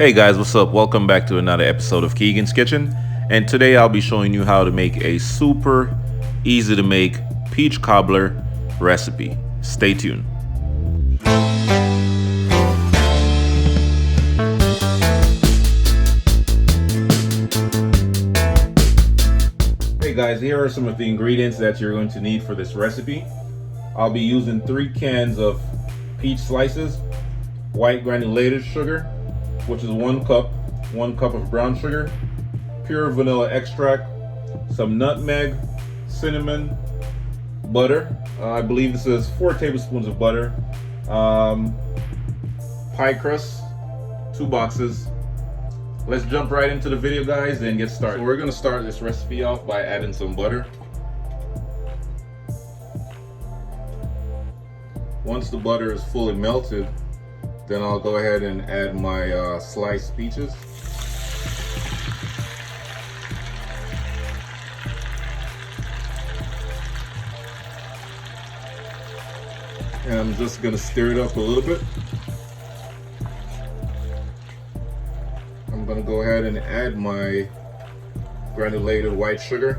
Hey guys, what's up? Welcome back to another episode of Keegan's Kitchen. And today I'll be showing you how to make a super easy to make peach cobbler recipe. Stay tuned. Hey guys, here are some of the ingredients that you're going to need for this recipe. I'll be using 3 cans of peach slices, white granulated sugar, which is 1 cup of brown sugar, pure vanilla extract, some nutmeg, cinnamon, butter. I believe this is 4 tablespoons of butter, pie crust, 2 boxes. Let's jump right into the video, guys, and get started. So we're gonna start this recipe off by adding some butter. Once the butter is fully melted, then I'll go ahead and add my sliced peaches. And I'm just gonna stir it up a little bit. I'm gonna go ahead and add my granulated white sugar,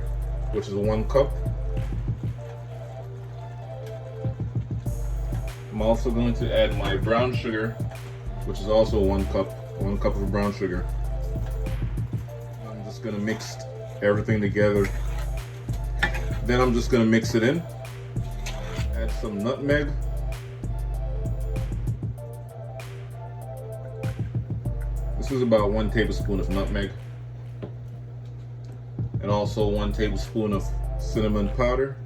which is 1 cup. I'm also going to add my brown sugar, which is also 1 cup of brown sugar. I'm just gonna mix everything together. Then I'm just gonna mix it in. Add some nutmeg. This is about 1 tablespoon of nutmeg. And also 1 tablespoon of cinnamon powder.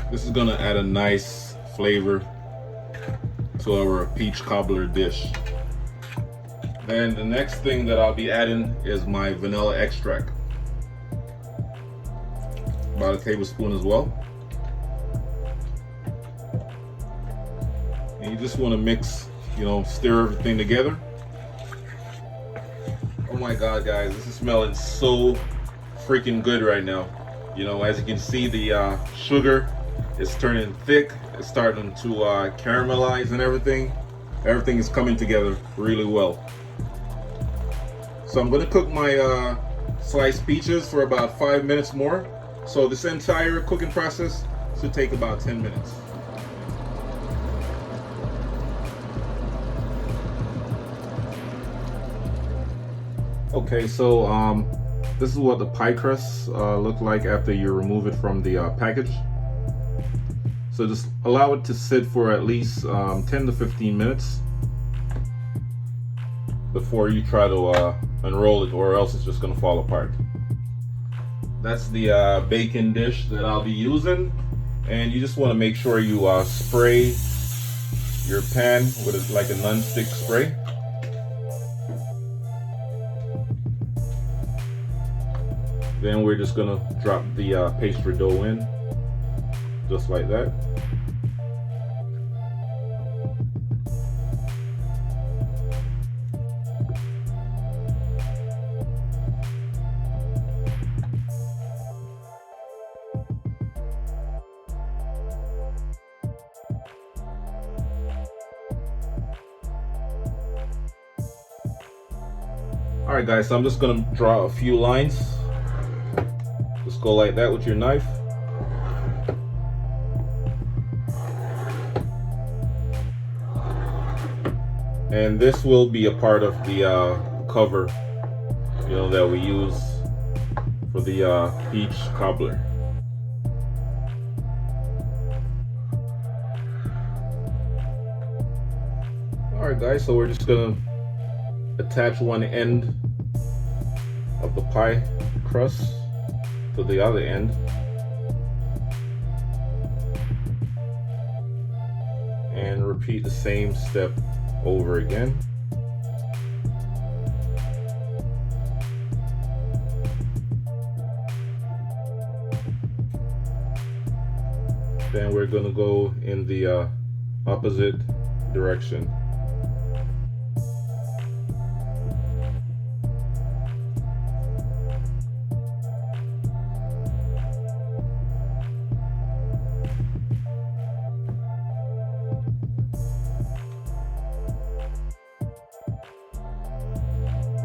This is gonna add a nice flavor to our peach cobbler dish. Then the next thing that I'll be adding is my vanilla extract. About 1 tablespoon as well. And you just wanna mix, stir everything together. Oh my God, guys, this is smelling so freaking good right now. As you can see, the sugar is turning thick. It's starting to caramelize and everything. Everything is coming together really well. So I'm gonna cook my sliced peaches for about 5 minutes more. So this entire cooking process should take about 10 minutes. Okay, so this is what the pie crusts look like after you remove it from the package. So just allow it to sit for at least 10 to 15 minutes before you try to unroll it, or else it's just gonna fall apart. That's the bacon dish that I'll be using, and you just want to make sure you spray your pan with like a non-stick spray. Then we're just gonna drop the pastry dough in, just like that. Alright guys, so I'm just gonna draw a few lines. Just go like that with your knife. And this will be a part of the cover, that we use for the peach cobbler. Alright guys, so we're just gonna attach one end of the pie crust to the other end. And repeat the same step over again. Then we're going to go in the opposite direction.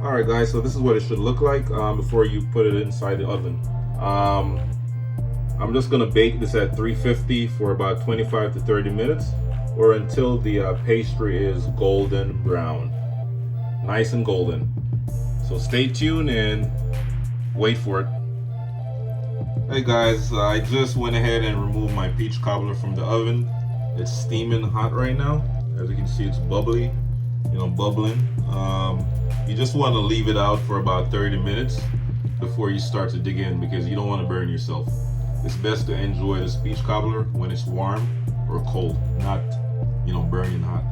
All right, guys. So this is what it should look like before you put it inside the oven. I'm just gonna bake this at 350 for about 25 to 30 minutes, or until the pastry is golden brown, nice and golden. So stay tuned and wait for it. Hey guys, I just went ahead and removed my peach cobbler from the oven. It's steaming hot right now. As you can see, it's bubbly, bubbling. You just want to leave it out for about 30 minutes before you start to dig in, because you don't want to burn yourself. It's best to enjoy this peach cobbler when it's warm or cold, not, burning hot.